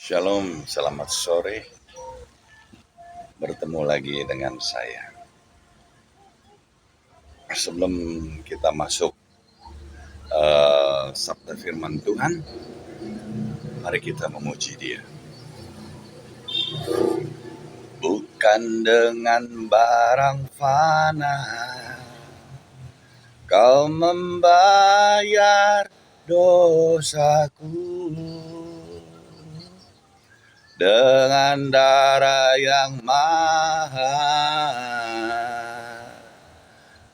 Shalom, selamat sore. Bertemu lagi dengan saya. Sebelum kita masuk sabda firman Tuhan, mari kita memuji Dia. Bukan dengan barang fana Kau membayar dosaku, dengan darah yang mahal,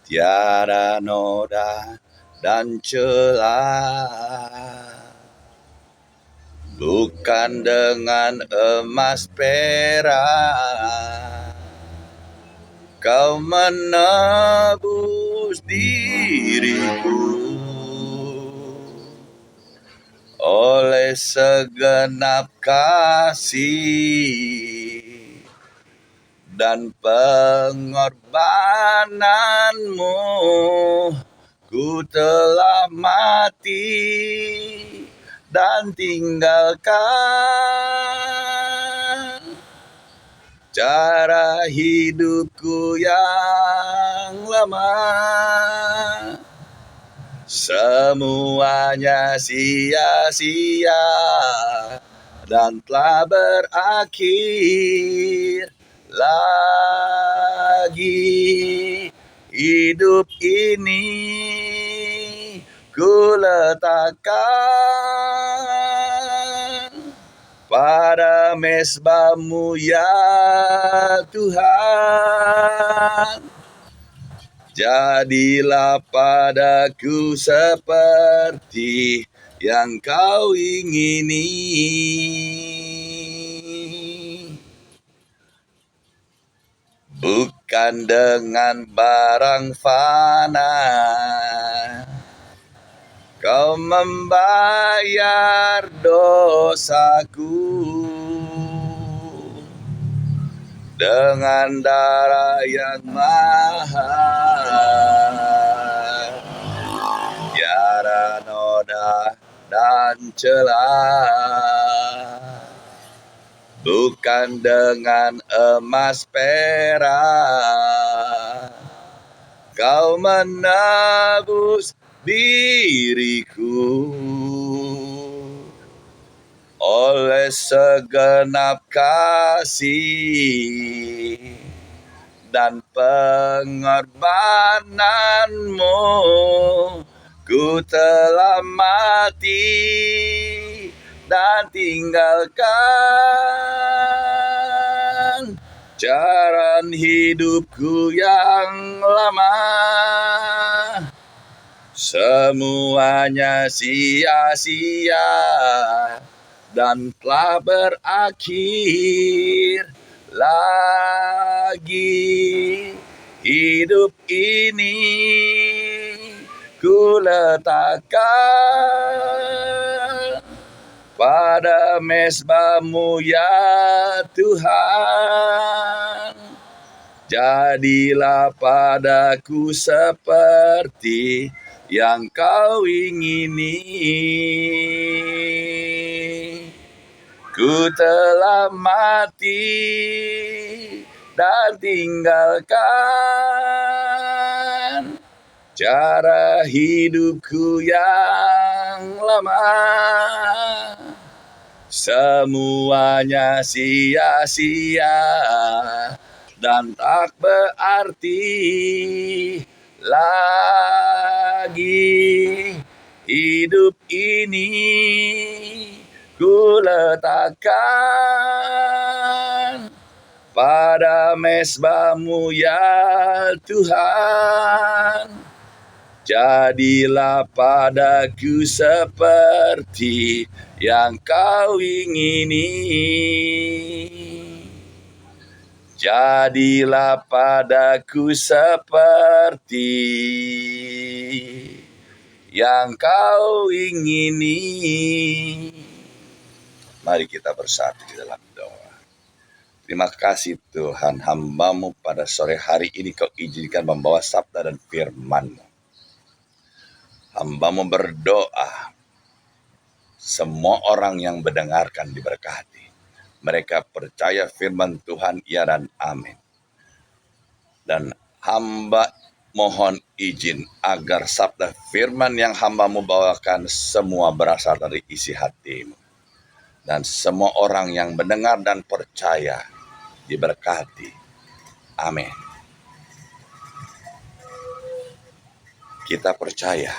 tiada noda dan celah. Bukan dengan emas perak Kau menebus diriku, oleh segenap kasih dan pengorbananmu, ku telah mati dan tinggalkan cara hidupku yang lama. Semuanya sia-sia dan telah berakhir. Lagi hidup ini ku letakkan pada mezbah-Mu ya Tuhan. Jadilah padaku seperti yang Kau ingini. Bukan dengan barang fana Kau membayar dosaku, dengan darah yang mahal, tiada noda dan celah. Bukan dengan emas perak Kau menebus diriku, oleh segenap kasih dan pengorbananmu, ku telah mati dan tinggalkan jalan hidupku yang lama. Semuanya sia-sia dan telah berakhir. Lagi hidup ini ku letakkan pada mezbah-Mu ya Tuhan. Jadilah padaku seperti yang Kau ingini. Ku telah mati dan tinggalkan cara hidupku yang lama. Semuanya sia-sia dan tak berarti. Lagi hidup ini ku letakkan pada mezbah-Mu ya Tuhan. Jadilah padaku seperti yang Kau ingini. Jadilah padaku seperti yang Kau ingini. Mari kita bersatu di dalam doa. Terima kasih Tuhan, hamba-Mu pada sore hari ini Kau izinkan membawa sabda dan firman-Mu. Hamba-Mu berdoa, Semua orang yang mendengarkan diberkati. Mereka percaya firman Tuhan, ya dan amin. Dan hamba mohon izin agar sabda firman yang hambamu bawakan semua berasal dari isi hatimu. Dan semua orang yang mendengar dan percaya diberkati. Amin. Kita percaya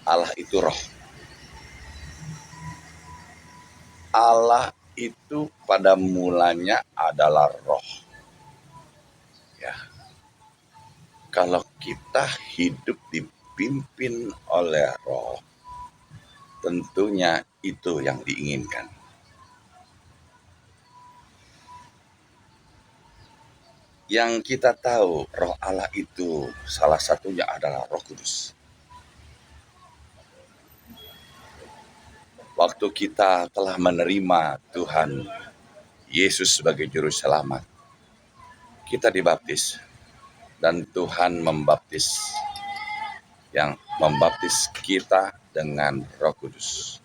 Allah itu roh. Allah itu pada mulanya adalah roh. Ya. Kalau kita hidup dipimpin oleh roh, tentunya itu yang diinginkan. Yang kita tahu roh Allah itu salah satunya adalah Roh Kudus. Waktu kita telah menerima Tuhan Yesus sebagai juru selamat, kita dibaptis dan Tuhan membaptis kita dengan Roh Kudus.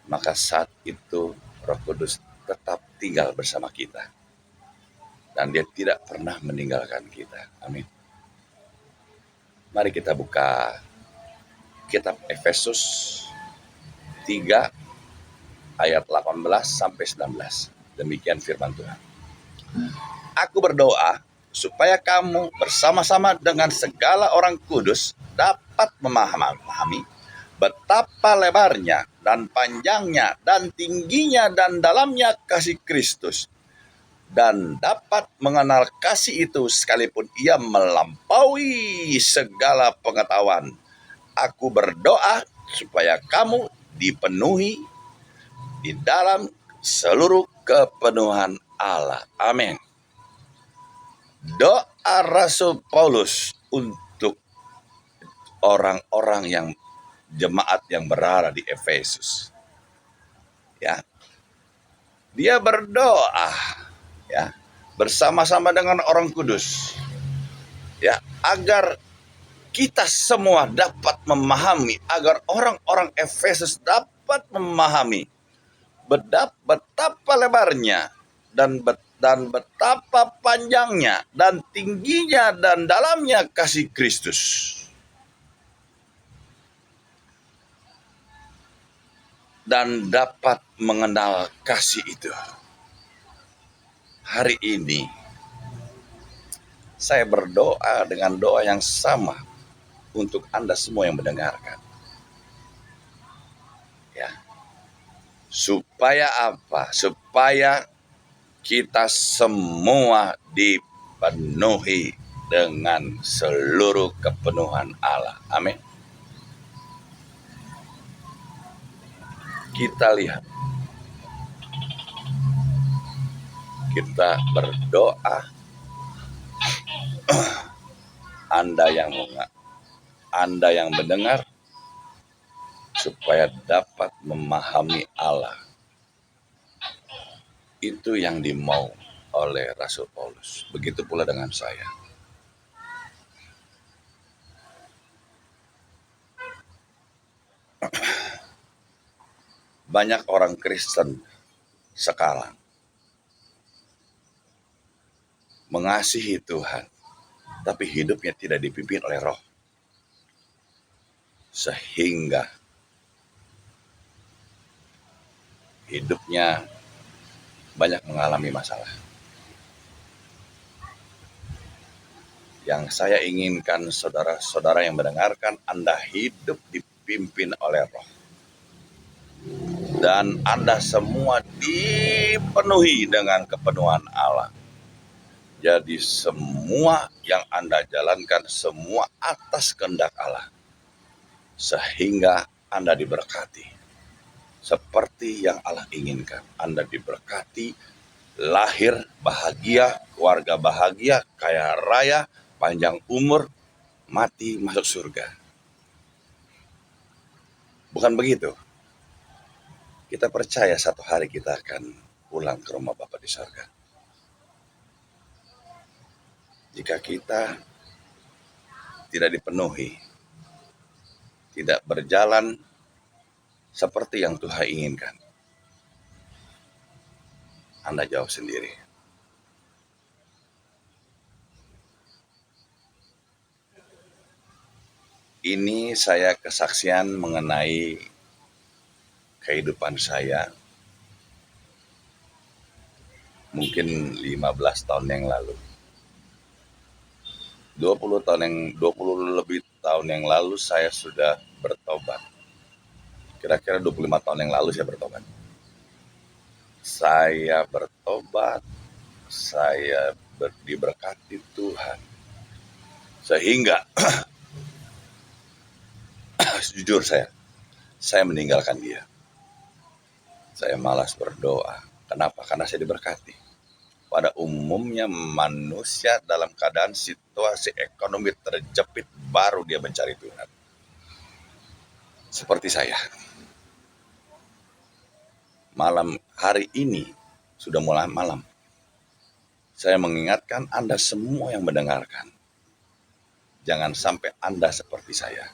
Maka saat itu Roh Kudus tetap tinggal bersama kita. Dan dia tidak pernah meninggalkan kita. Amin. Mari kita buka kitab Efesus 3 ayat 18 sampai 19. Demikian firman Tuhan. Aku berdoa supaya kamu bersama-sama dengan segala orang kudus dapat memahami betapa lebarnya dan panjangnya dan tingginya dan dalamnya kasih Kristus, dan dapat mengenal kasih itu sekalipun ia melampaui segala pengetahuan. Aku berdoa supaya kamu dipenuhi di dalam seluruh kepenuhan Allah. Amin. Doa Rasul Paulus untuk orang-orang yang jemaat yang berada di Efesus. Ya. Dia berdoa ya bersama-sama dengan orang kudus ya agar kita semua dapat memahami, agar orang-orang Efesus dapat memahami betapa lebarnya dan betapa panjangnya dan tingginya dan dalamnya kasih Kristus, dan dapat mengenal kasih itu. Hari ini saya berdoa dengan doa yang sama untuk Anda semua yang mendengarkan. Ya. Supaya apa? Supaya kita semua dipenuhi dengan seluruh kepenuhan Allah. Amin. Kita lihat. Kita berdoa. Anda yang mendengar, supaya dapat memahami Allah. Itu yang dimau oleh Rasul Paulus. Begitu pula dengan saya. Banyak orang Kristen sekarang mengasihi Tuhan, tapi hidupnya tidak dipimpin oleh roh. Sehingga hidupnya banyak mengalami masalah. Yang saya inginkan saudara-saudara yang mendengarkan, Anda hidup dipimpin oleh roh. Dan Anda semua dipenuhi dengan kepenuhan Allah. Jadi semua yang Anda jalankan semua atas kehendak Allah. Sehingga Anda diberkati. Seperti yang Allah inginkan. Anda diberkati, lahir bahagia, keluarga bahagia, kaya raya, panjang umur, mati masuk surga. Bukan begitu? Kita percaya satu hari kita akan pulang ke rumah Bapa di surga. Jika kita tidak dipenuhi, tidak berjalan seperti yang Tuhan inginkan? Anda jawab sendiri. Ini saya kesaksian mengenai kehidupan saya mungkin 15 tahun yang lalu. 20 lebih tahun yang lalu saya sudah bertobat. Kira-kira 25 tahun yang lalu saya bertobat. Saya bertobat, saya diberkati Tuhan. Sehingga jujur saya meninggalkan dia. Saya malas berdoa. Kenapa? Karena saya diberkati. Pada umumnya manusia dalam keadaan situasi ekonomi terjepit baru dia mencari Tuhan. Seperti saya. Malam hari ini sudah mulai malam. Saya mengingatkan Anda semua yang mendengarkan. Jangan sampai Anda seperti saya.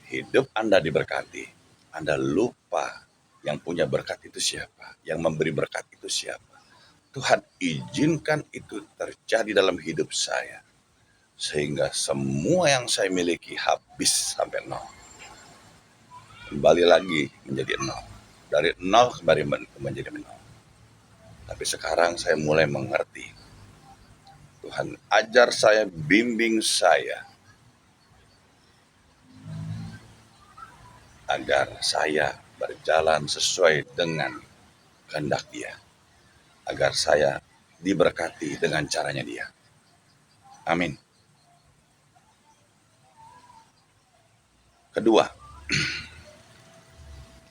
Hidup Anda diberkati. Anda lupa yang punya berkat itu siapa, yang memberi berkat itu siapa. Tuhan izinkan itu terjadi dalam hidup saya, sehingga semua yang saya miliki habis sampai nol. Kembali lagi menjadi nol. Dari nol kembali menjadi nol. Tapi sekarang saya mulai mengerti. Tuhan ajar saya, bimbing saya, agar saya berjalan sesuai dengan kehendak Dia, agar saya diberkati dengan caranya Dia. Amin. Kedua,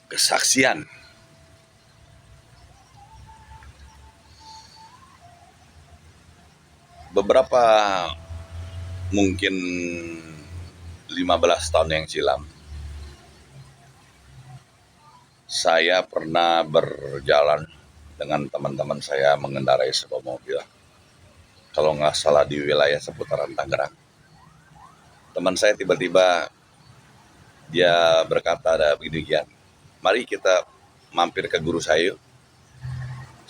kesaksian. Beberapa mungkin 15 tahun yang silam, saya pernah berjalan dengan teman-teman saya mengendarai sebuah mobil. Kalau nggak salah di wilayah seputaran Tangerang. Teman saya tiba-tiba dia berkata ada begini, mari kita mampir ke guru saya.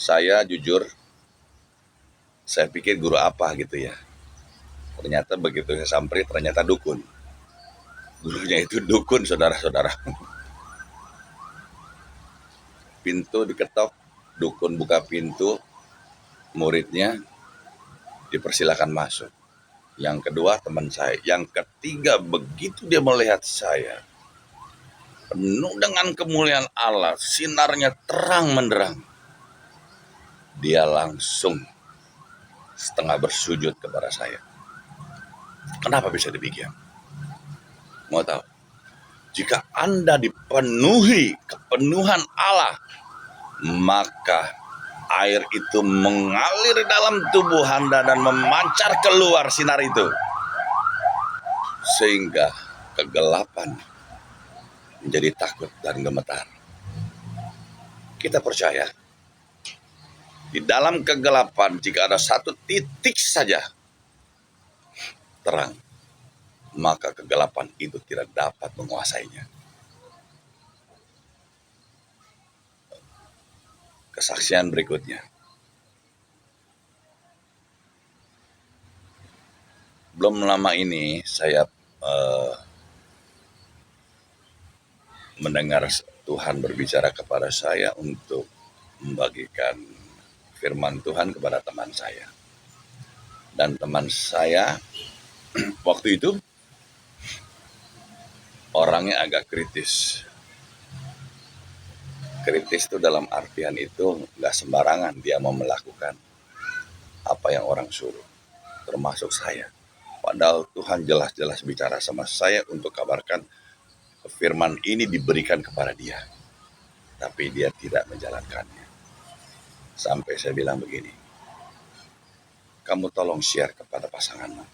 Saya jujur, saya pikir guru apa gitu ya. Ternyata begitu saya sampai, ternyata dukun. Gurunya itu dukun, saudara-saudara. Pintu diketok, dukun buka pintu, muridnya dipersilakan masuk. Yang kedua teman saya. Yang ketiga begitu dia melihat saya, penuh dengan kemuliaan Allah, sinarnya terang menderang, dia langsung setengah bersujud kepada saya. Kenapa bisa demikian? Mau tahu? Jika Anda dipenuhi kepenuhan Allah, maka air itu mengalir dalam tubuh Anda dan memancar keluar sinar itu, sehingga kegelapan menjadi takut dan gemetar. Kita percaya di dalam kegelapan, jika ada satu titik saja terang, maka kegelapan itu tidak dapat menguasainya. Kesaksian berikutnya. Belum lama ini saya mendengar Tuhan berbicara kepada saya untuk membagikan firman Tuhan kepada teman saya. Dan teman saya waktu itu orangnya agak kritis. Kritis itu dalam artian itu nggak sembarangan dia mau melakukan apa yang orang suruh, termasuk saya. Padahal Tuhan jelas-jelas bicara sama saya untuk kabarkan firman ini diberikan kepada dia. Tapi dia tidak menjalankannya. Sampai saya bilang begini, kamu tolong share kepada pasanganmu.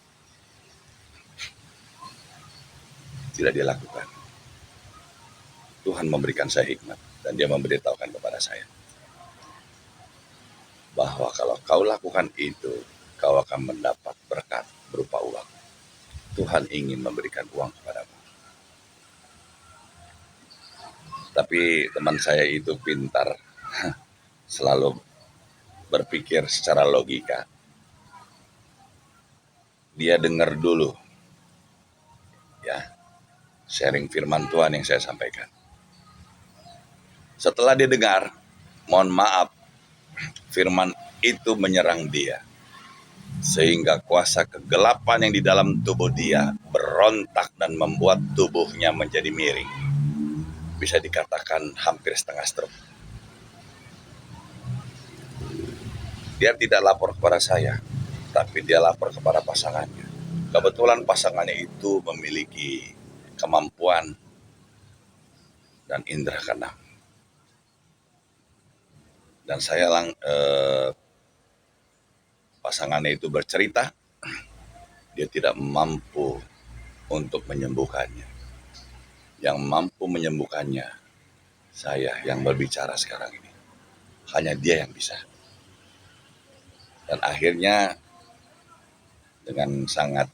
Tidak dilakukan. Tuhan memberikan saya hikmat dan dia memberitahukan kepada saya bahwa kalau kau lakukan itu, kau akan mendapat berkat berupa uang. Tuhan ingin memberikan uang kepadamu. Tapi teman saya itu pintar, selalu berpikir secara logika. Dia dengar dulu ya sharing firman Tuhan yang saya sampaikan. Setelah dia dengar, mohon maaf, firman itu menyerang dia. Sehingga kuasa kegelapan yang di dalam tubuh dia berontak dan membuat tubuhnya menjadi miring. Bisa dikatakan hampir setengah stroke. Dia tidak lapor kepada saya, tapi dia lapor kepada pasangannya. Kebetulan pasangannya itu memiliki kemampuan dan indera keenam. Dan saya pasangannya itu bercerita, dia tidak mampu untuk menyembuhkannya. Yang mampu menyembuhkannya, saya yang berbicara sekarang ini. Hanya dia yang bisa. Dan akhirnya dengan sangat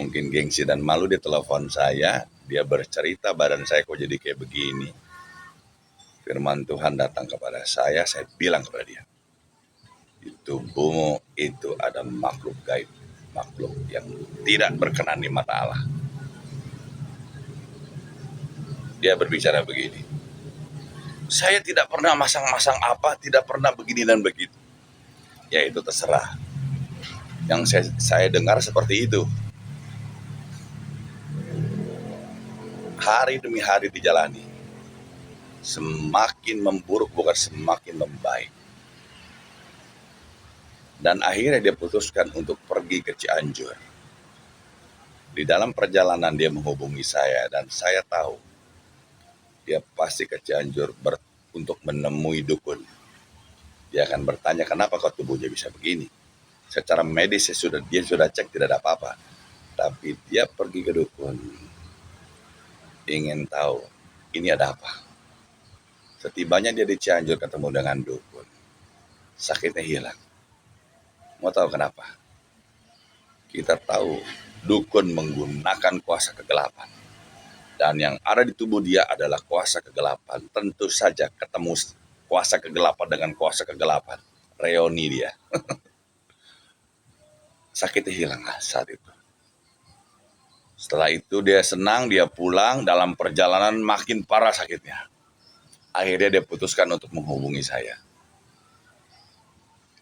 mungkin gengsi dan malu dia telepon saya, dia bercerita badan saya kok jadi kayak begini. Firman Tuhan datang kepada saya bilang kepada dia, di tubuhmu itu ada makhluk gaib, makhluk yang tidak berkenan di mata Allah. Dia berbicara begini, saya tidak pernah masang-masang apa, tidak pernah begini dan begitu. Ya itu terserah. Yang saya dengar seperti itu. Hari demi hari dijalani. Semakin memburuk bukan semakin membaik. Dan akhirnya dia putuskan untuk pergi ke Cianjur. Di dalam perjalanan dia menghubungi saya dan saya tahu dia pasti ke Cianjur untuk menemui dukun. Dia akan bertanya kenapa kok tubuhnya bisa begini. Secara medis dia sudah cek tidak ada apa-apa. Tapi dia pergi ke dukun. Ingin tahu ini ada apa. Setibanya dia di Cianjur ketemu dengan dukun. Sakitnya hilang. Mau tahu kenapa? Kita tahu dukun menggunakan kuasa kegelapan. Dan yang ada di tubuh dia adalah kuasa kegelapan. Tentu saja ketemu kuasa kegelapan dengan kuasa kegelapan. Reoni dia. Sakitnya hilang saat itu. Setelah itu dia senang, dia pulang, dalam perjalanan makin parah sakitnya. Akhirnya dia putuskan untuk menghubungi saya.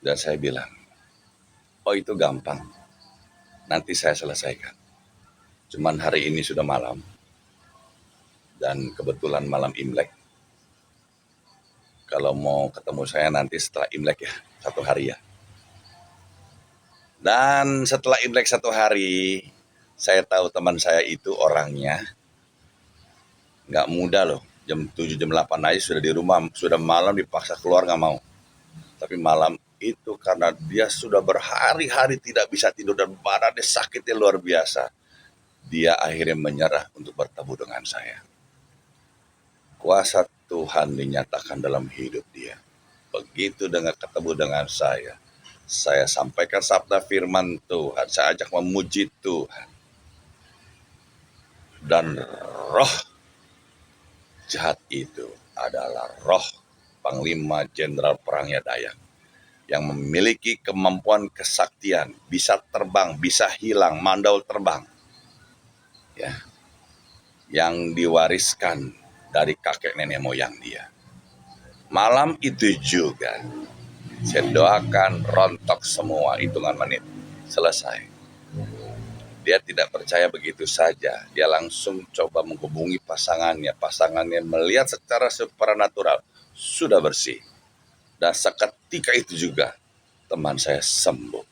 Dan saya bilang, oh itu gampang, nanti saya selesaikan. Cuman hari ini sudah malam, dan kebetulan malam Imlek. Kalau mau ketemu saya nanti setelah Imlek ya, 1 hari ya. Dan setelah Imlek 1 hari, saya tahu teman saya itu orangnya nggak muda loh. Jam 7, jam 8 aja sudah di rumah, sudah malam dipaksa keluar nggak mau. Tapi malam itu karena dia sudah berhari-hari tidak bisa tidur dan badannya sakitnya luar biasa. Dia akhirnya menyerah untuk bertemu dengan saya. Kuasa Tuhan dinyatakan dalam hidup dia. Begitu dengan ketemu dengan saya sampaikan sabda firman Tuhan, saya ajak memuji Tuhan. Dan roh jahat itu adalah roh Panglima Jenderal Perangnya Dayak yang memiliki kemampuan kesaktian, bisa terbang, bisa hilang, mandau terbang. Ya. Yang diwariskan dari kakek nenek moyang dia. Malam itu juga saya doakan rontok semua hitungan menit. Selesai. Dia tidak percaya begitu saja. Dia langsung coba menghubungi pasangannya. Pasangannya melihat secara supranatural sudah bersih. Dan seketika itu juga teman saya sembuh.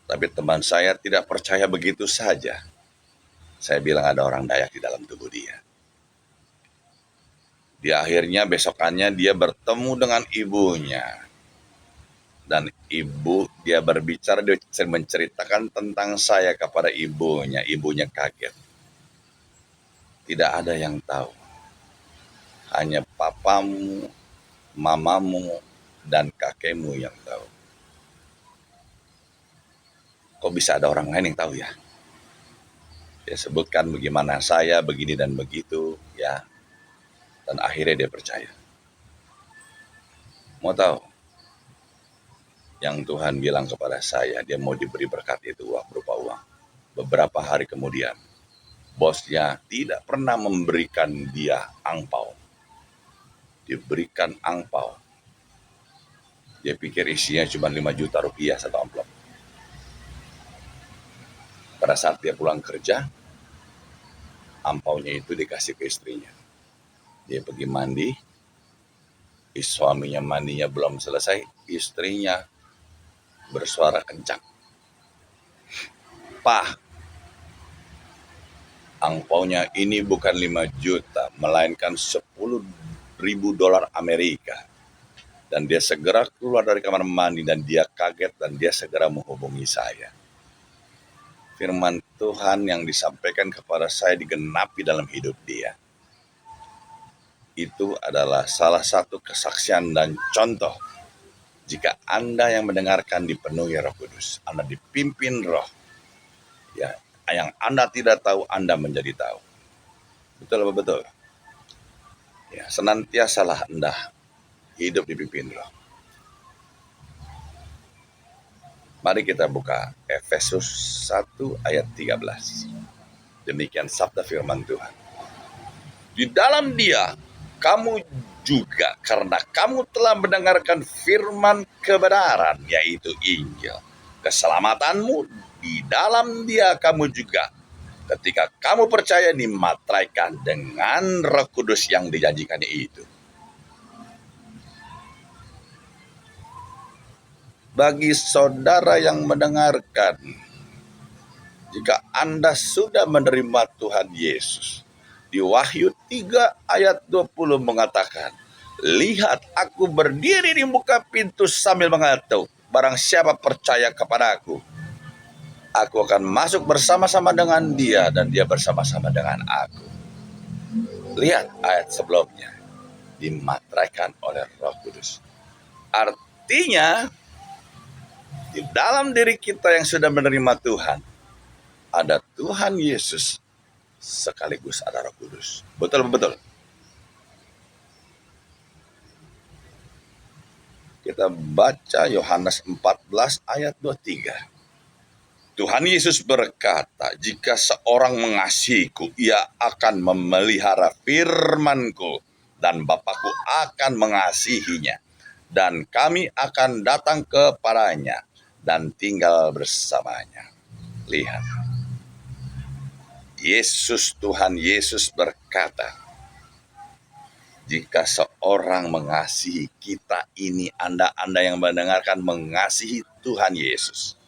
Tapi teman saya tidak percaya begitu saja. Saya bilang ada orang Dayak di dalam tubuh dia. Dia akhirnya besokannya dia bertemu dengan ibunya. Dan dia berbicara, dia menceritakan tentang saya kepada ibunya. Ibunya kaget. Tidak ada yang tahu. Hanya papamu, mamamu, dan kakekmu yang tahu. Kok bisa ada orang lain yang tahu ya? Dia sebutkan bagaimana saya begini dan begitu ya. Dan akhirnya dia percaya. Mau tahu? Yang Tuhan bilang kepada saya, dia mau diberi berkat itu berupa uang. Beberapa hari kemudian, bosnya tidak pernah memberikan dia angpau. Diberikan angpau. Dia pikir isinya cuma 5 juta rupiah satu amplop. Pada saat dia pulang kerja, ampaunya itu dikasih ke istrinya. Dia pergi mandi, suaminya mandinya belum selesai, istrinya bersuara kencang. "Pak, angpaunya ini bukan 5 juta, melainkan 10.000 dolar Amerika." Dan dia segera keluar dari kamar mandi dan dia kaget dan dia segera menghubungi saya. Firman Tuhan yang disampaikan kepada saya digenapi dalam hidup dia. Itu adalah salah satu kesaksian dan contoh. Jika Anda yang mendengarkan dipenuhi Roh Kudus, Anda dipimpin Roh, ya, yang Anda tidak tahu, Anda menjadi tahu. Betul apa betul? Ya, senantiasalah Anda hidup dipimpin Roh. Mari kita buka Efesus 1 ayat 13. Demikian sabda firman Tuhan. Di dalam Dia, kamu juga karena kamu telah mendengarkan firman kebenaran, yaitu Injil. Keselamatanmu di dalam Dia kamu juga, ketika kamu percaya, dimateraikan dengan Roh Kudus yang dijanjikan itu. Bagi saudara yang mendengarkan, jika Anda sudah menerima Tuhan Yesus, di Wahyu 3 ayat 20 mengatakan, "Lihat, aku berdiri di muka pintu sambil mengetuk. Barang siapa percaya kepadaku, aku akan masuk bersama-sama dengan dia dan dia bersama-sama dengan aku." Lihat ayat sebelumnya, dimateraikan oleh Roh Kudus. Artinya, di dalam diri kita yang sudah menerima Tuhan, ada Tuhan Yesus sekaligus ada Roh Kudus. Betul betul. Kita baca Yohanes 14 ayat 23. Tuhan Yesus berkata, "Jika seorang mengasihiku, ia akan memelihara firman-Ku, dan Bapa-Ku akan mengasihinya, dan kami akan datang kepadanya dan tinggal bersamanya." Lihat, Tuhan Yesus berkata, jika seorang mengasihi kita ini, Anda yang mendengarkan mengasihi Tuhan Yesus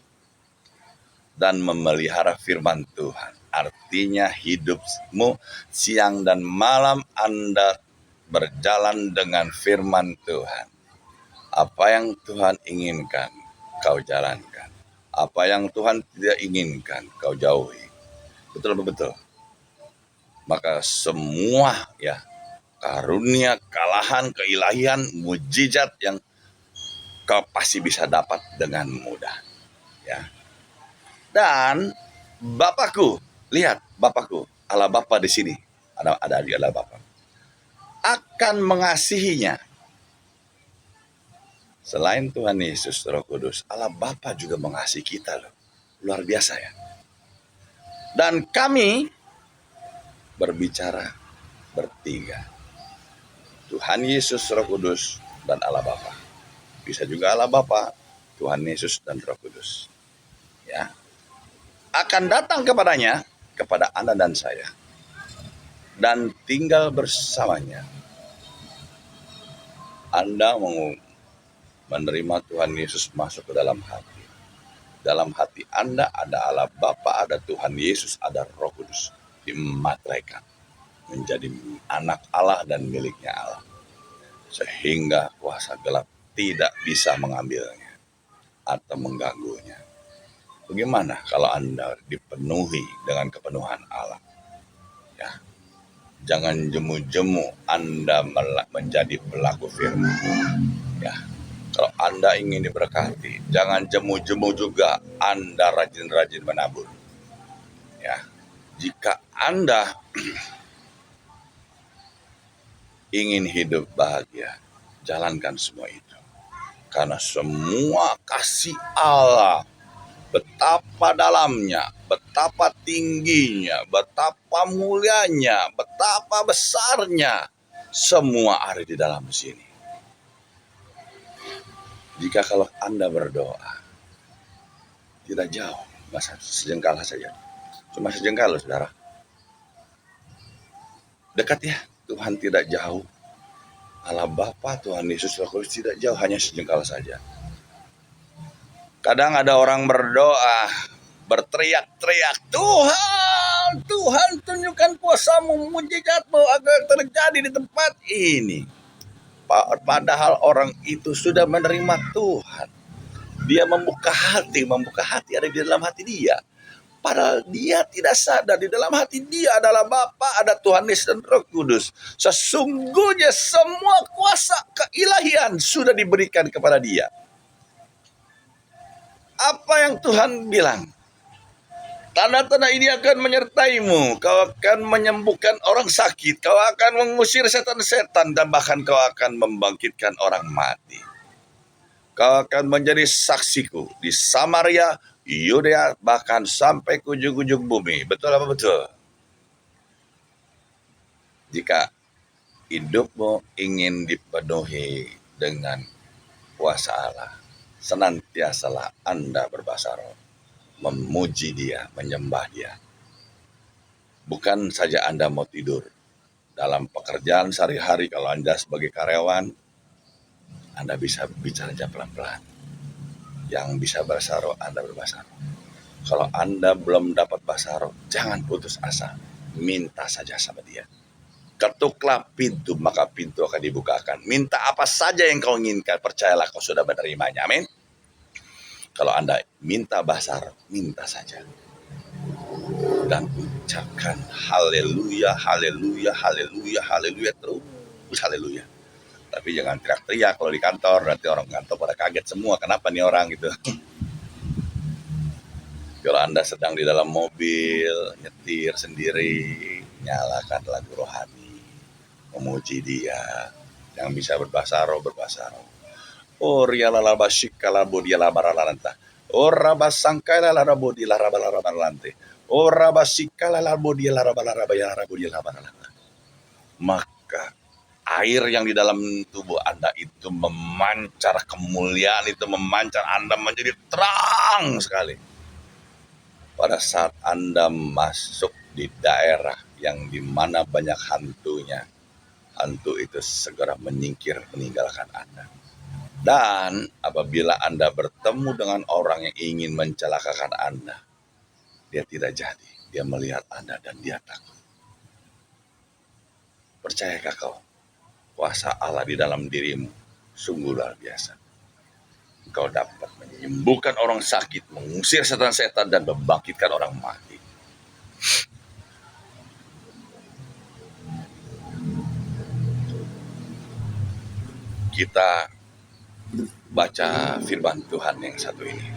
dan memelihara firman Tuhan. Artinya hidupmu siang dan malam Anda berjalan dengan firman Tuhan. Apa yang Tuhan inginkan, kau jalankan. Apa yang Tuhan tidak inginkan, kau jauhi. Betul. Maka semua karunia, kalahan, keilahian, mujizat yang kau pasti bisa dapat dengan mudah. Ya. Dan Bapakku, lihat Bapakku, Allah Bapa di sini, ada di Allah Bapa, akan mengasihinya. Selain Tuhan Yesus, Roh Kudus, Allah Bapa juga mengasihi kita loh. Luar biasa ya. Dan kami berbicara bertiga. Tuhan Yesus, Roh Kudus, dan Allah Bapa. Bisa juga Allah Bapa, Tuhan Yesus, dan Roh Kudus. Ya. Akan datang kepadanya, kepada Anda dan saya, dan tinggal bersamanya. Anda mau menerima Tuhan Yesus masuk ke dalam hati. Dalam hati Anda ada Allah Bapa, ada Tuhan Yesus, ada Roh Kudus. Dimateraikan menjadi anak Allah dan miliknya Allah. Sehingga kuasa gelap tidak bisa mengambilnya atau mengganggunya. Bagaimana kalau Anda dipenuhi dengan kepenuhan Allah? Ya. Jangan jemu-jemu Anda menjadi pelaku firman. Ya. Kalau Anda ingin diberkati, jangan jemu-jemu juga Anda rajin-rajin menabur. Ya, jika Anda ingin hidup bahagia, jalankan semua itu. Karena semua kasih Allah, betapa dalamnya, betapa tingginya, betapa mulianya, betapa besarnya, semua ada di dalam sini. Jika kalau Anda berdoa, tidak jauh, masa sejengkal saja. Cuma sejengkal, saudara. Dekat ya, Tuhan tidak jauh. Allah Bapa, Tuhan Yesus Kristus tidak jauh, hanya sejengkal saja. Kadang ada orang berdoa, berteriak-teriak, Tuhan, Tuhan tunjukkan kuasa-Mu, mujizat-Mu agar terjadi di tempat ini. Padahal orang itu sudah menerima Tuhan. Dia membuka hati ada di dalam hati dia. Padahal dia tidak sadar di dalam hati dia adalah Bapa, ada Tuhan Yesus dan Roh Kudus. Sesungguhnya semua kuasa keilahian sudah diberikan kepada dia. Apa yang Tuhan bilang? Tanda-tanda ini akan menyertaimu. Kau akan menyembuhkan orang sakit. Kau akan mengusir setan-setan. Dan bahkan kau akan membangkitkan orang mati. Kau akan menjadi saksiku di Samaria, Yudea, bahkan sampai ke ujung-ujung bumi. Betul apa betul? Jika hidupmu ingin dipenuhi dengan kuasa Allah, senantiasalah Anda berbahasa roh, memuji Dia, menyembah Dia. Bukan saja Anda mau tidur. Dalam pekerjaan sehari-hari, kalau Anda sebagai karyawan, Anda bisa bicara aja pelan-pelan. Yang bisa bahasa roh, Anda berbahasa roh. Kalau Anda belum dapat bahasa roh, jangan putus asa. Minta saja sama Dia. Ketuklah pintu, maka pintu akan dibukakan. Minta apa saja yang kau inginkan, percayalah kau sudah menerimanya. Amin. Kalau Anda minta bahasa roh, minta saja. Dan ucapkan haleluya, haleluya, haleluya, haleluya terus, haleluya. Tapi jangan teriak-teriak kalau di kantor, nanti orang kantor pada kaget semua, kenapa nih orang gitu. Kalau Anda sedang di dalam mobil, nyetir sendiri, nyalakan lagu rohani, memuji Dia. Yang bisa berbahasa roh, berbahasa roh. Oh rialala basyikala bodiala baralalanta. Oh rabasangkala larabodiala rabalarabalante. Oh rabasikala labodiala rabalarabayala rabodiala baralanta. Maka air yang di dalam tubuh Anda itu memancar kemuliaan, itu memancar, Anda menjadi terang sekali. Pada saat Anda masuk di daerah yang dimana banyak hantunya, hantu itu segera menyingkir meninggalkan Anda. Dan apabila Anda bertemu dengan orang yang ingin mencelakakan Anda, dia tidak jadi. Dia melihat Anda dan dia takut. Percayakah kau? Kuasa Allah di dalam dirimu sungguh luar biasa. Engkau dapat menyembuhkan orang sakit, mengusir setan-setan, dan membangkitkan orang mati. Kita baca firman Tuhan yang satu ini.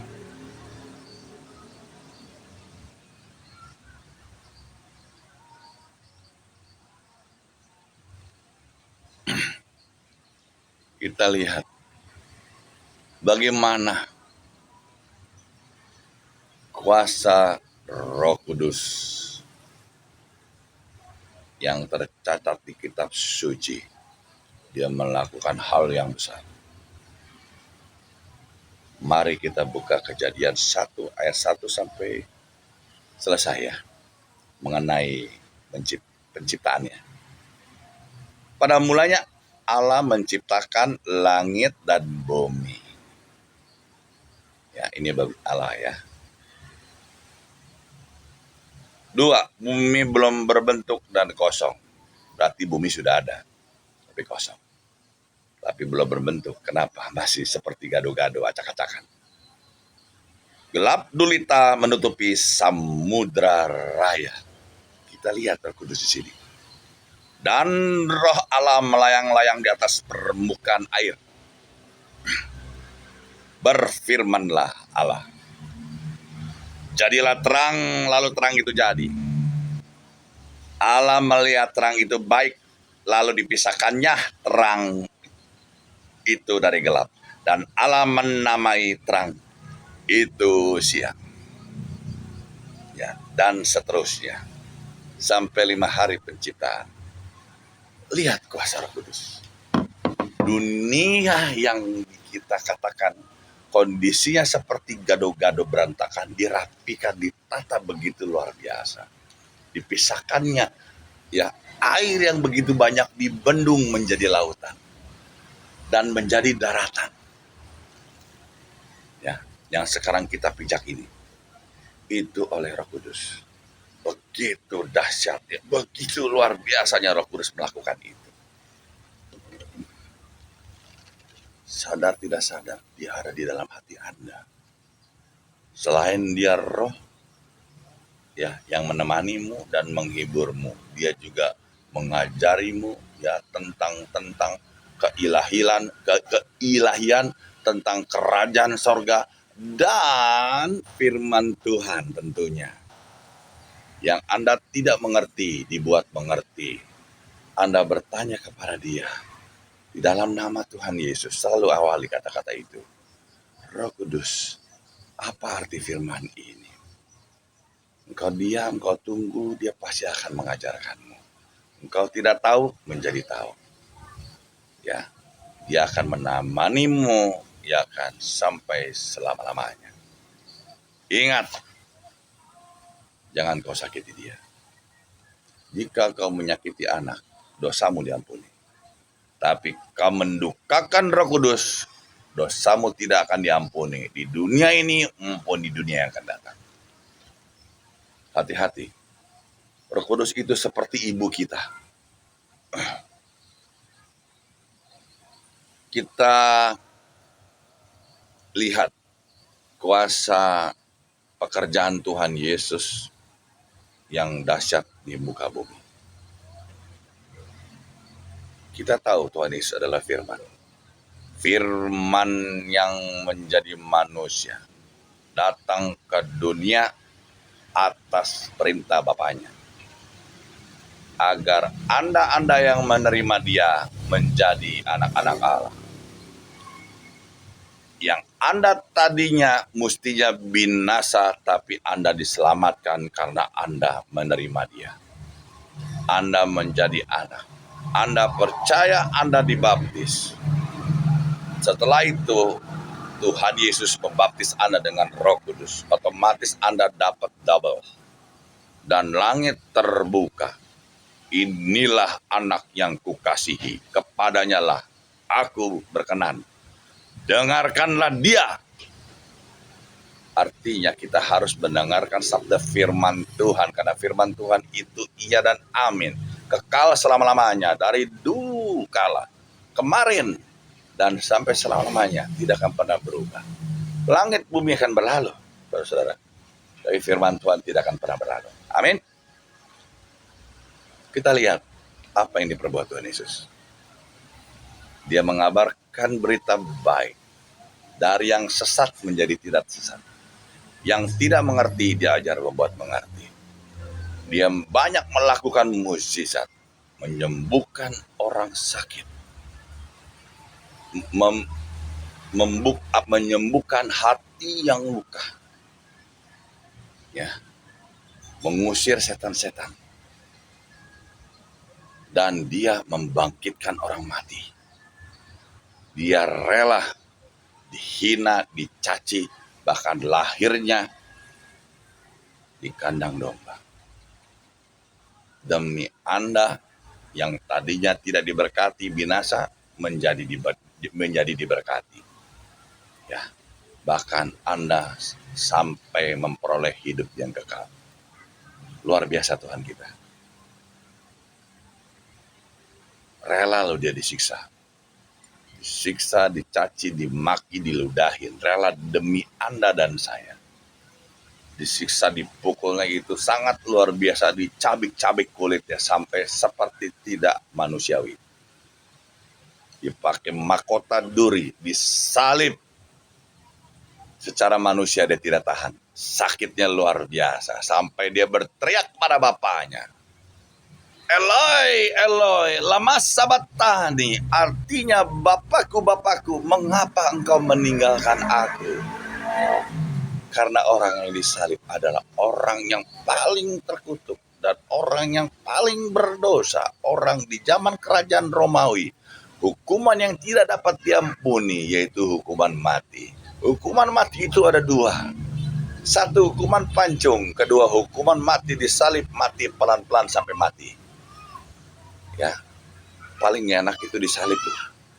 Kita lihat bagaimana kuasa Roh Kudus yang tercatat di kitab suci. Dia melakukan hal yang besar. Mari kita buka Kejadian 1 ayat 1 sampai selesai ya. Mengenai penciptaannya. Pada mulanya Allah menciptakan langit dan bumi. Ya, ini Allah ya. 2, bumi belum berbentuk dan kosong. Berarti bumi sudah ada, tapi kosong. Tapi belum berbentuk. Kenapa? Masih seperti gado-gado, acak-acakan. Gelap gulita menutupi samudra raya. Kita lihat Roh Kudus di sini. Dan Roh Allah melayang-layang di atas permukaan air. berfirmanlah Allah. Jadilah terang, lalu terang itu jadi. Allah melihat terang itu baik, lalu dipisahkannya terang itu dari gelap. Dan Allah menamai terang itu siang. Ya, dan seterusnya. Sampai 5 hari penciptaan. Lihat kuasa Roh Kudus. Dunia yang kita katakan kondisinya seperti gado-gado berantakan, dirapikan, ditata begitu luar biasa. Dipisahkannya ya air yang begitu banyak dibendung menjadi lautan dan menjadi daratan. Ya, yang sekarang kita pijak ini itu oleh Roh Kudus. Begitu dahsyatnya, begitu luar biasanya Roh Kudus melakukan itu. Sadar tidak sadar, dia ada di dalam hati Anda. Selain dia roh ya yang menemanimu dan menghiburmu, dia juga mengajarimu ya tentang keilahian, tentang kerajaan sorga dan firman Tuhan tentunya. Yang Anda tidak mengerti dibuat mengerti. Anda bertanya kepada dia. Di dalam nama Tuhan Yesus selalu awali kata-kata itu. Roh Kudus, apa arti firman ini? Engkau diam, engkau tunggu, dia pasti akan mengajarkanmu. Engkau tidak tahu, menjadi tahu. Ya, dia akan menemanimu, ya kan, sampai selama-lamanya. Ingat, jangan kau sakiti dia. Jika kau menyakiti anak, dosamu diampuni. Tapi kau mendukakan Roh Kudus, dosamu tidak akan diampuni di dunia ini maupun di dunia yang akan datang. Hati-hati. Roh Kudus itu seperti ibu kita. Kita lihat kuasa pekerjaan Tuhan Yesus yang dahsyat di muka bumi. Kita tahu Tuhan Yesus adalah firman. Firman yang menjadi manusia. Datang ke dunia atas perintah Bapaknya. Agar Anda yang menerima dia menjadi anak-anak Allah. Yang Anda tadinya mestinya binasa, tapi Anda diselamatkan karena Anda menerima dia. Anda menjadi anak. Anda percaya, Anda dibaptis. Setelah itu, Tuhan Yesus membaptis Anda dengan Roh Kudus. Otomatis Anda dapat double. Dan langit terbuka. Inilah anak yang kukasihi. Kepadanya lah aku berkenan. Dengarkanlah dia. Artinya kita harus mendengarkan sabda firman Tuhan. Karena firman Tuhan itu iya dan amin. Kekal selama-lamanya. Dari dulu kala. Kemarin. Dan sampai selama-lamanya. Tidak akan pernah berubah. Langit bumi akan berlalu. Saudara. Tapi firman Tuhan tidak akan pernah berlalu. Amin. Kita lihat. Apa yang diperbuat Tuhan Yesus. Dia mengabarkan berita baik. Dari yang sesat menjadi tidak sesat. Yang tidak mengerti diajar membuat mengerti. Dia banyak melakukan mukjizat, menyembuhkan orang sakit, menyembuhkan hati yang luka, ya, mengusir setan-setan, dan dia membangkitkan orang mati. Dia rela dihina, dicaci, bahkan lahirnya di kandang domba. Demi Anda yang tadinya tidak diberkati binasa menjadi diberkati. Ya, bahkan Anda sampai memperoleh hidup yang kekal. Luar biasa Tuhan kita. Rela loh dia disiksa. Disiksa, dicaci, dimaki, diludahin. Rela demi Anda dan saya. Disiksa, dipukulnya itu sangat luar biasa, dicabik-cabik kulitnya sampai seperti tidak manusiawi. Dipakai mahkota duri, disalib, Secara manusia dia tidak tahan. Sakitnya luar biasa. Sampai dia berteriak pada bapaknya. Eloi, Eloi, lama sabachthani. Artinya, Bapakku, Bapakku, mengapa engkau meninggalkan aku? Karena orang yang disalib adalah orang yang paling terkutuk dan orang yang paling berdosa. Orang di zaman kerajaan Romawi. Hukuman yang tidak dapat diampuni, yaitu hukuman mati. Hukuman mati itu ada dua. Satu, hukuman pancung. Kedua, hukuman mati disalib, mati pelan-pelan sampai mati. Ya, paling enak itu disalib.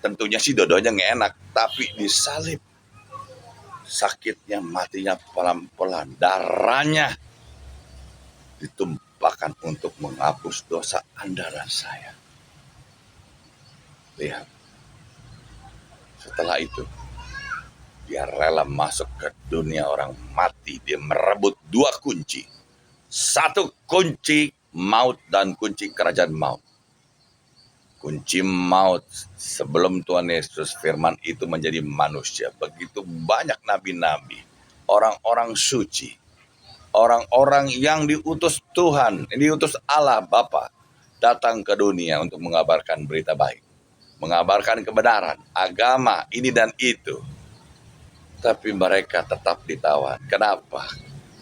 Tentunya sih dua-duanya nggak enak, tapi disalib. Sakitnya, matinya pelan-pelan. Darahnya ditumpahkan untuk menghapus dosa Anda dan saya. Lihat. Setelah itu, dia rela masuk ke dunia orang mati. Dia merebut dua kunci. Satu kunci maut dan kunci kerajaan maut. Kunci maut sebelum Tuhan Yesus firman itu menjadi manusia. Begitu banyak nabi-nabi, orang-orang suci, orang-orang yang diutus Tuhan, diutus Allah Bapa, datang ke dunia untuk mengabarkan berita baik, mengabarkan kebenaran, agama, ini dan itu. Tapi mereka tetap ditawan. Kenapa?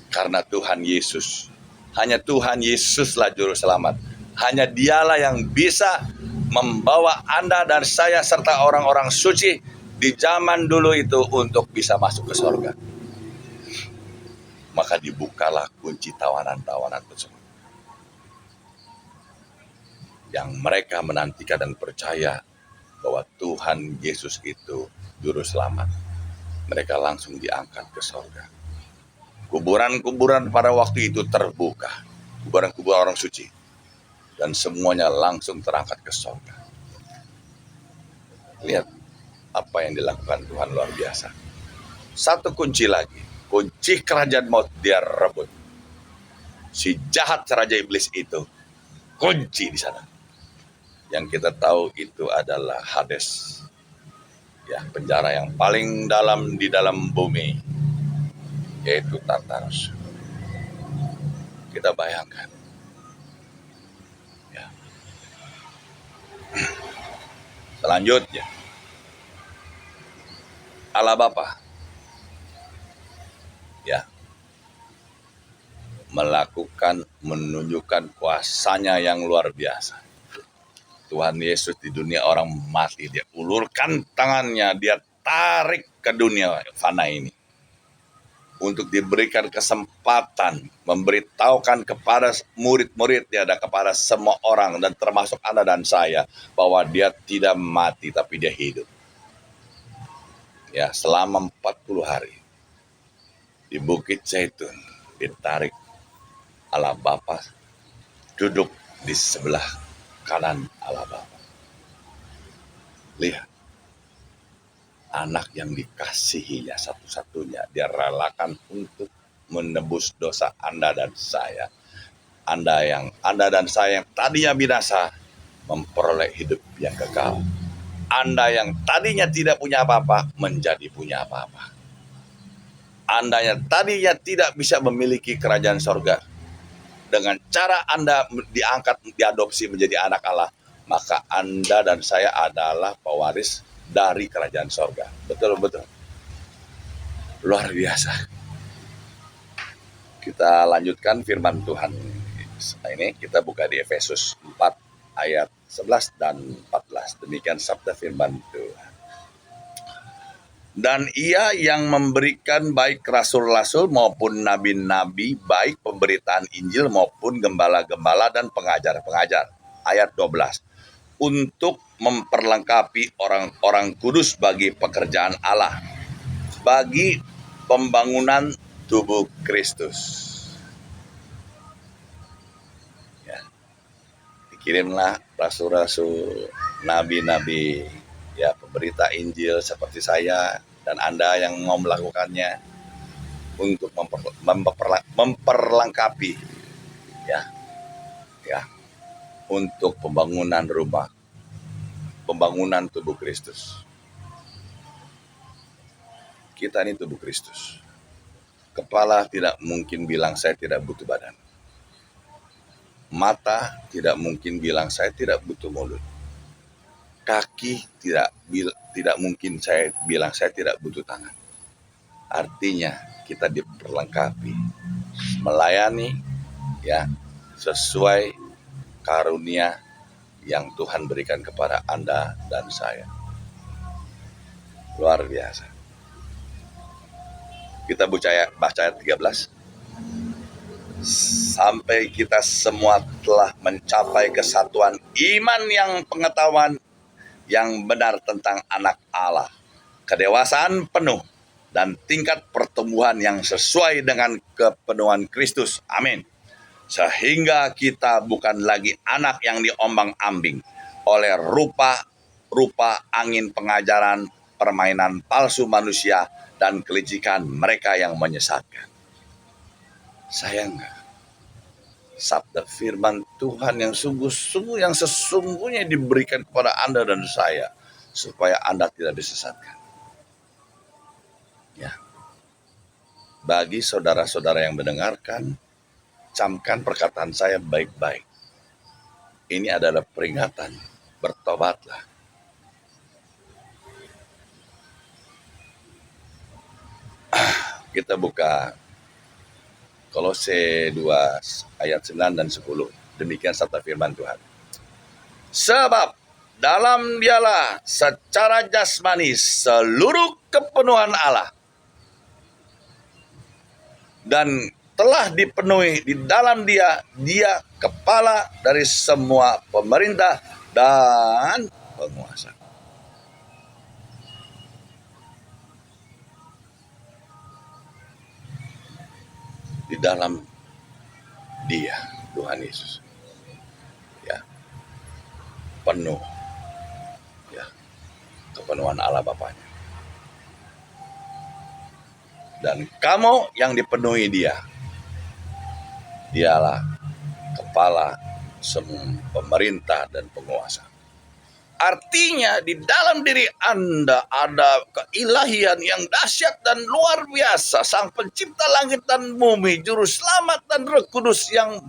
Karena Tuhan Yesus. Hanya Tuhan Yesuslah juru selamat. Hanya dialah yang bisa membawa Anda dan saya serta orang-orang suci di zaman dulu itu untuk bisa masuk ke surga. Maka dibukalah kunci tawanan-tawanan tersebut. Yang mereka menantikan dan percaya bahwa Tuhan Yesus itu juru selamat. Mereka langsung diangkat ke surga. Kuburan-kuburan pada waktu itu terbuka. Kuburan-kuburan orang suci. Dan semuanya langsung terangkat ke surga. Lihat apa yang dilakukan Tuhan luar biasa. Satu kunci lagi. Kunci kerajaan maut dia rebut. Si jahat raja iblis itu kunci di sana. Yang kita tahu itu adalah Hades. Ya, penjara yang paling dalam di dalam bumi. Yaitu Tartarus. Kita bayangkan. Ya. Selanjutnya. Allah Bapa. Ya. Menunjukkan kuasanya yang luar biasa. Tuhan Yesus di dunia orang mati. Dia ulurkan tangannya. Dia tarik ke dunia fana ini. Untuk diberikan kesempatan memberitahukan kepada murid-muridnya dan kepada semua orang dan termasuk Anda dan saya bahwa dia tidak mati tapi dia hidup. Ya, selama 40 hari di Bukit Zaitun ditarik Allah Bapa duduk di sebelah kanan Allah Bapa. Lihat. Anak yang dikasihinya satu-satunya. Dia relakan untuk menebus dosa Anda dan saya. Anda dan saya yang tadinya binasa memperoleh hidup yang kekal. Anda yang tadinya tidak punya apa-apa menjadi punya apa-apa. Anda yang tadinya tidak bisa memiliki kerajaan sorga. Dengan cara Anda diangkat, diadopsi menjadi anak Allah. Maka Anda dan saya adalah pewaris dari kerajaan sorga. Betul-betul. Luar biasa. Kita lanjutkan firman Tuhan. Nah, ini kita buka di Efesus 4 ayat 11 dan 14. Demikian sabda firman Tuhan. Dan ia yang memberikan baik rasul-rasul maupun nabi-nabi, baik pemberitaan Injil maupun gembala-gembala dan pengajar-pengajar. Ayat 12. Untuk memperlengkapi orang-orang kudus bagi pekerjaan Allah, bagi pembangunan tubuh Kristus. Ya. Dikirimlah rasul-rasul, nabi-nabi, ya, pemberita Injil seperti saya dan Anda yang mau melakukannya untuk memperlengkapi, ya, untuk pembangunan rumah, pembangunan tubuh Kristus. Kita ini tubuh Kristus. Kepala tidak mungkin bilang saya tidak butuh badan. Mata tidak mungkin bilang saya tidak butuh mulut. Kaki tidak mungkin saya bilang saya tidak butuh tangan. Artinya kita diperlengkapi melayani ya sesuai karunia yang Tuhan berikan kepada Anda dan saya. Luar biasa. Kita baca ayat 13. Sampai kita semua telah mencapai kesatuan iman yang pengetahuan yang benar tentang anak Allah, kedewasaan penuh, dan tingkat pertumbuhan yang sesuai dengan kepenuhan Kristus. Amin. Sehingga kita bukan lagi anak yang diombang-ambing oleh rupa angin pengajaran, permainan palsu manusia, dan kelicikan mereka yang menyesatkan. Sayang nggak? Sabda firman Tuhan yang sungguh-sungguh, yang sesungguhnya diberikan kepada Anda dan saya, supaya Anda tidak disesatkan. Ya. Bagi saudara-saudara yang mendengarkan, camkan perkataan saya baik-baik. Ini adalah peringatan, bertobatlah. Kita buka Kolose 2 ayat 9 dan 10. Demikian sabda firman Tuhan. Sebab dalam dialah secara jasmani seluruh kepenuhan Allah, dan telah dipenuhi di dalam dia kepala dari semua pemerintah dan penguasa. Di dalam dia, Tuhan Yesus, ya, penuh, ya, kepenuhan Allah Bapanya. Dan kamu yang dipenuhi dia, dialah kepala semua pemerintah dan penguasa. Artinya di dalam diri Anda ada keilahian yang dahsyat dan luar biasa. Sang pencipta langit dan bumi, juru selamat dan Roh Kudus yang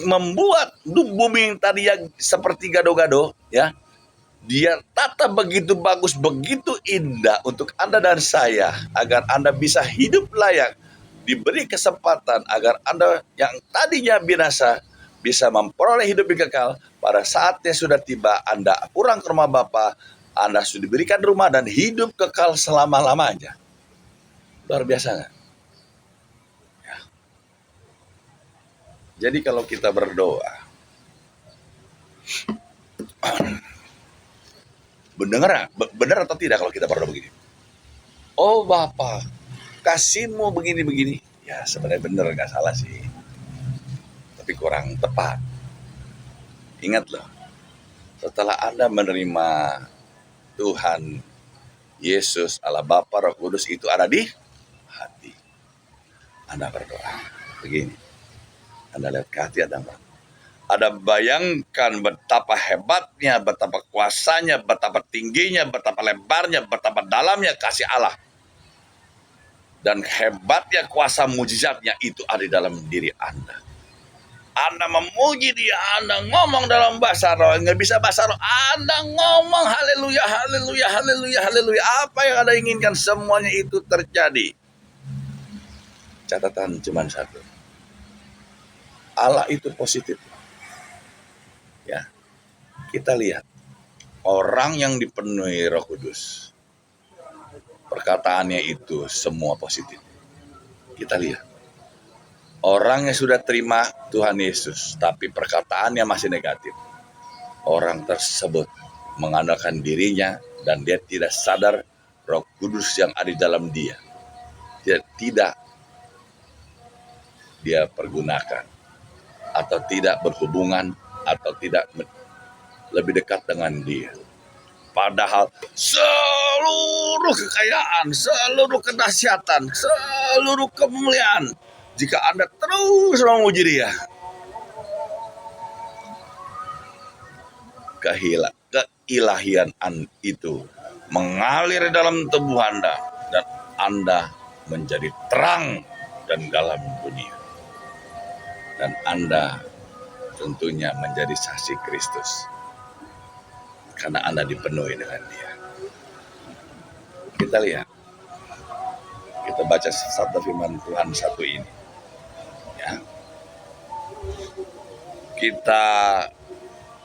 membuat bumi yang tadi yang seperti gado-gado, ya. Dia tata begitu bagus, begitu indah untuk Anda dan saya, agar Anda bisa hidup layak, diberi kesempatan agar Anda yang tadinya binasa bisa memperoleh hidup yang kekal. Pada saatnya sudah tiba, Anda pulang ke rumah Bapa, Anda sudah diberikan rumah dan hidup kekal selama-lamanya. Luar biasa nggak? Ya. Jadi kalau kita berdoa, benar atau tidak kalau kita berdoa begini? Oh Bapa, kasih-Mu begini-begini. Ya sebenarnya benar, nggak salah sih. Tapi kurang tepat. Ingat loh, setelah Anda menerima Tuhan Yesus, Allah Bapa, Roh Kudus itu ada di hati. Anda berdoa begini. Anda lihat ke hati Anda bayangkan betapa hebatnya, betapa kuasanya, betapa tingginya, betapa lebarnya, betapa dalamnya kasih Allah. Dan hebatnya kuasa mujizatnya itu ada di dalam diri Anda. Anda memuji dia, Anda ngomong dalam bahasa roh, nggak bisa bahasa roh, Anda ngomong haleluya, haleluya, haleluya, haleluya. Apa yang Anda inginkan semuanya itu terjadi. Catatan cuma satu. Allah itu positif. Ya. Kita lihat orang yang dipenuhi Roh Kudus, perkataannya itu semua positif. Kita lihat. Orang yang sudah terima Tuhan Yesus, tapi perkataannya masih negatif. Orang tersebut mengandalkan dirinya dan dia tidak sadar Roh Kudus yang ada di dalam dia. Tidak dia pergunakan atau tidak berhubungan atau tidak lebih dekat dengan dia. Padahal seluruh kekayaan, seluruh kedahsyatan, seluruh kemuliaan, jika Anda terus memuji dia, keilahian itu mengalir dalam tubuh Anda, dan Anda menjadi terang dan dalam dunia. Dan Anda tentunya menjadi saksi Kristus, karena Anda dipenuhi dengan Dia. Kita lihat, kita baca sabda firman Tuhan satu ini. Ya. Kita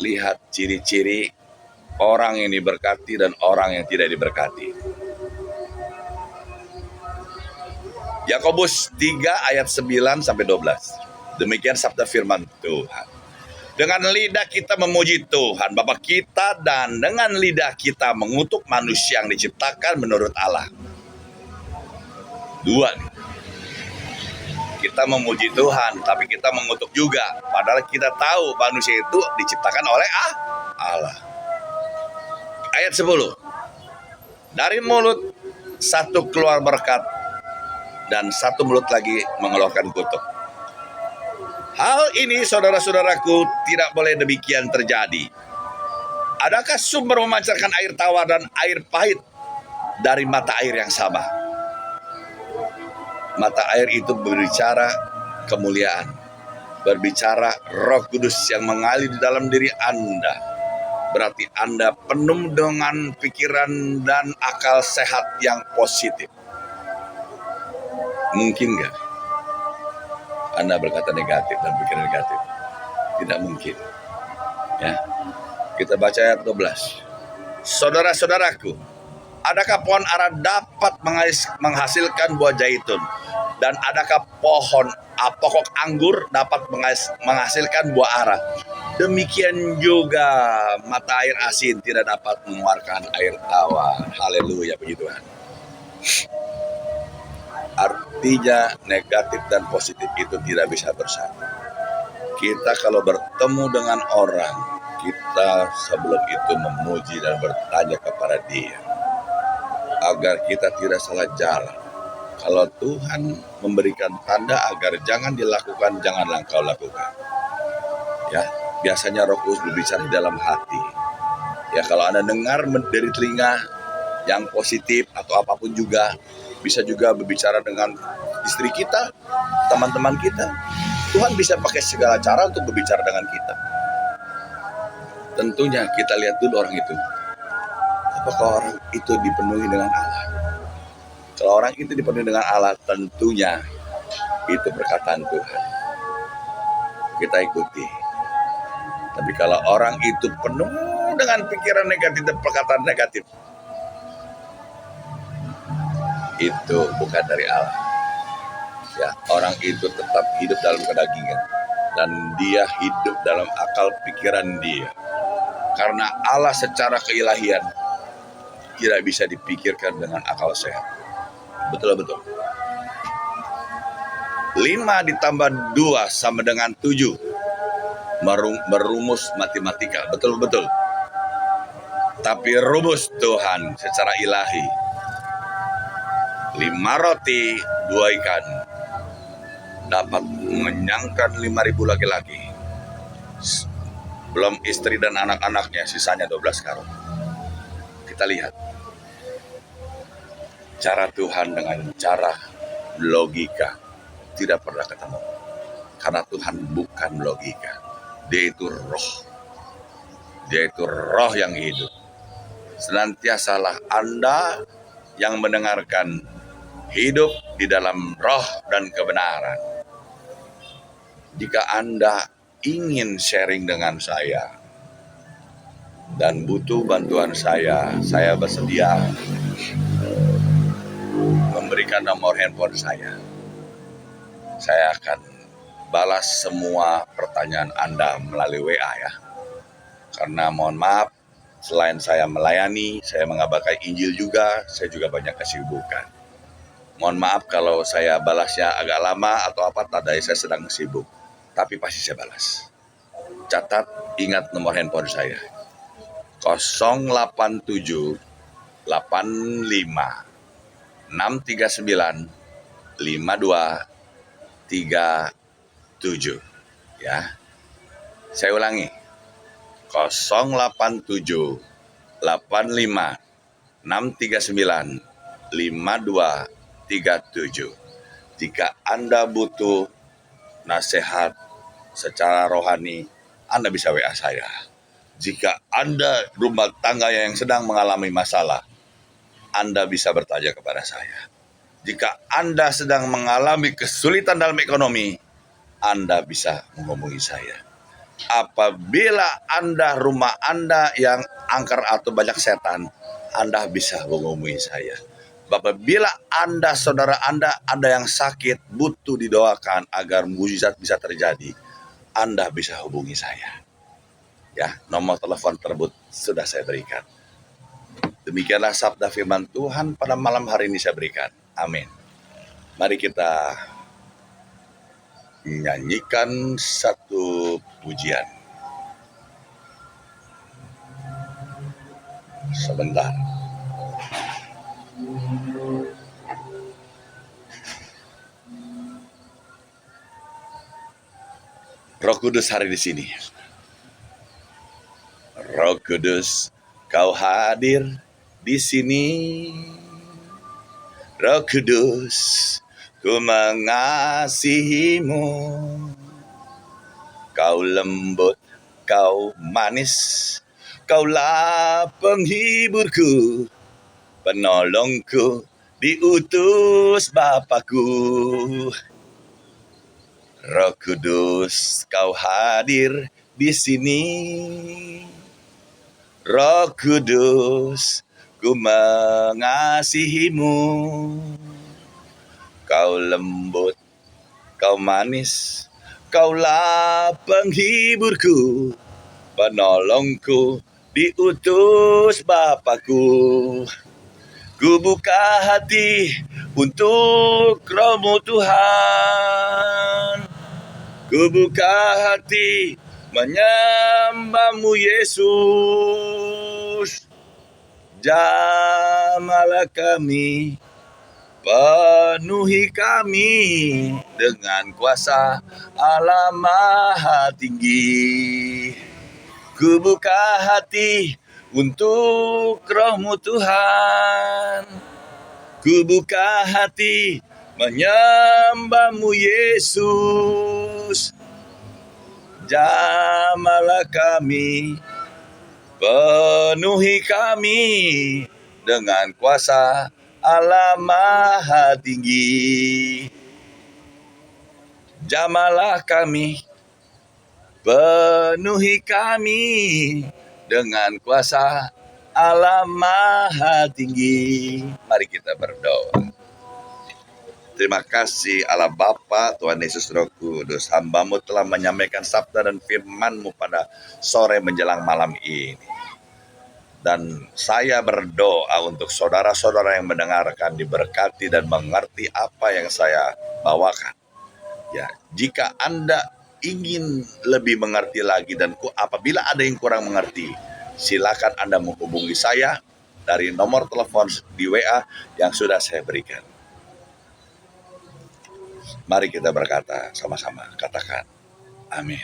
lihat ciri-ciri orang yang diberkati dan orang yang tidak diberkati. Yakobus 3 ayat 9 sampai 12. Demikian sabda firman Tuhan. Dengan lidah kita memuji Tuhan Bapa kita, dan dengan lidah kita mengutuk manusia yang diciptakan menurut Allah. Dua nih. Kita memuji Tuhan, tapi kita mengutuk juga. Padahal kita tahu manusia itu diciptakan oleh Allah. Ayat 10. Dari mulut satu keluar berkat, dan satu mulut lagi mengeluarkan kutuk. Hal ini, saudara-saudaraku, tidak boleh demikian terjadi. Adakah sumber memancarkan air tawar dan air pahit dari mata air yang sama? Mata air itu berbicara kemuliaan, berbicara Roh Kudus yang mengalir di dalam diri Anda. Berarti Anda penuh dengan pikiran dan akal sehat yang positif. Mungkin nggak Anda berkata negatif dan pikiran negatif? Tidak mungkin. Ya, kita baca ayat 12. Saudara-saudaraku, adakah pohon ara dapat menghasilkan buah zaitun? Dan adakah pokok anggur dapat menghasilkan buah ara? Demikian juga mata air asin tidak dapat mengeluarkan air tawar. Haleluya, puji Tuhan. Artinya negatif dan positif itu tidak bisa bersatu. Kita kalau bertemu dengan orang, kita sebelum itu memuji dan bertanya kepada Dia, agar kita tidak salah jalan. Kalau Tuhan memberikan tanda agar jangan dilakukan, janganlah engkau lakukan. Ya, biasanya Roh Kudus berbicara di dalam hati. Ya, kalau Anda dengar dari telinga yang positif atau apapun juga, bisa juga berbicara dengan istri kita, teman-teman kita. Tuhan bisa pakai segala cara untuk berbicara dengan kita. Tentunya kita lihat dulu orang itu. Apakah orang itu dipenuhi dengan Allah? Kalau orang itu dipenuhi dengan Allah, tentunya itu perkataan Tuhan. Kita ikuti. Tapi kalau orang itu penuh dengan pikiran negatif dan perkataan negatif, itu bukan dari Allah. Ya, orang itu tetap hidup dalam kedagingan, dan dia hidup dalam akal pikiran dia. Karena Allah secara keilahian tidak bisa dipikirkan dengan akal sehat. Betul-betul. 5 ditambah 2 sama dengan 7. Merumus matematika. Betul-betul. Tapi rumus Tuhan secara ilahi. 5 roti, 2 ikan dapat mengenyangkan 5.000 laki-laki. Belum istri dan anak-anaknya, sisanya 12 karung. Kita lihat cara Tuhan dengan cara logika tidak pernah ketemu. Karena Tuhan bukan logika. Dia itu roh. Dia itu roh yang hidup. Senantiasalah Anda yang mendengarkan hidup di dalam roh dan kebenaran. Jika Anda ingin sharing dengan saya dan butuh bantuan saya bersedia memberikan nomor handphone saya. Saya akan balas semua pertanyaan Anda melalui WA ya. Karena mohon maaf, selain saya melayani, saya mengabarkan Injil juga, saya juga banyak kesibukan. Mohon maaf kalau saya balasnya agak lama atau apa, tadi saya sedang sibuk. Tapi pasti saya balas. Catat, ingat nomor handphone saya. 087 85 639 5237 ya. Saya ulangi. 087 85 639 5237. Jika Anda butuh nasihat secara rohani, Anda bisa WA saya. Jika Anda rumah tangga yang sedang mengalami masalah, Anda bisa bertanya kepada saya. Jika Anda sedang mengalami kesulitan dalam ekonomi, Anda bisa menghubungi saya. Apabila rumah Anda yang angker atau banyak setan, Anda bisa menghubungi saya. Apabila saudara Anda ada yang sakit, butuh didoakan agar mukjizat bisa terjadi, Anda bisa hubungi saya. Ya, nomor telepon tersebut sudah saya berikan. Demikianlah sabda firman Tuhan pada malam hari ini saya berikan. Amin. Mari kita menyanyikan satu pujian. Sebentar. Roh Kudus hari di sini. Roh Kudus, Kau hadir di sini. Roh Kudus, Ku mengasihimu. Kau lembut, Kau manis, Kaulah penghiburku, penolongku, diutus Bapakku. Roh Kudus, Kau hadir di sini. Roh Kudus, Ku mengasihimu. Kau lembut, Kau manis, Kaulah penghiburku, penolongku, diutus Bapakku. Ku buka hati untuk Roh-Mu Tuhan. Ku buka hati menyembah-Mu Yesus. Jamahlah kami, penuhi kami dengan kuasa Allah Maha Tinggi. Ku buka hati untuk Roh-Mu Tuhan. Ku buka hati menyembah-Mu Yesus. Jamahlah kami, penuhi kami dengan kuasa Allah Maha Tinggi. Jamahlah kami, penuhi kami dengan kuasa Allah Maha Tinggi. Mari kita berdoa. Terima kasih Allah Bapa, Tuhan Yesus Roh Kudus. Hamba-Mu telah menyampaikan sabda dan firman-Mu pada sore menjelang malam ini. Dan saya berdoa untuk saudara-saudara yang mendengarkan diberkati dan mengerti apa yang saya bawakan. Ya, jika Anda ingin lebih mengerti lagi dan apabila ada yang kurang mengerti, silakan Anda menghubungi saya dari nomor telepon di WA yang sudah saya berikan. Mari kita berkata sama-sama, katakan amin.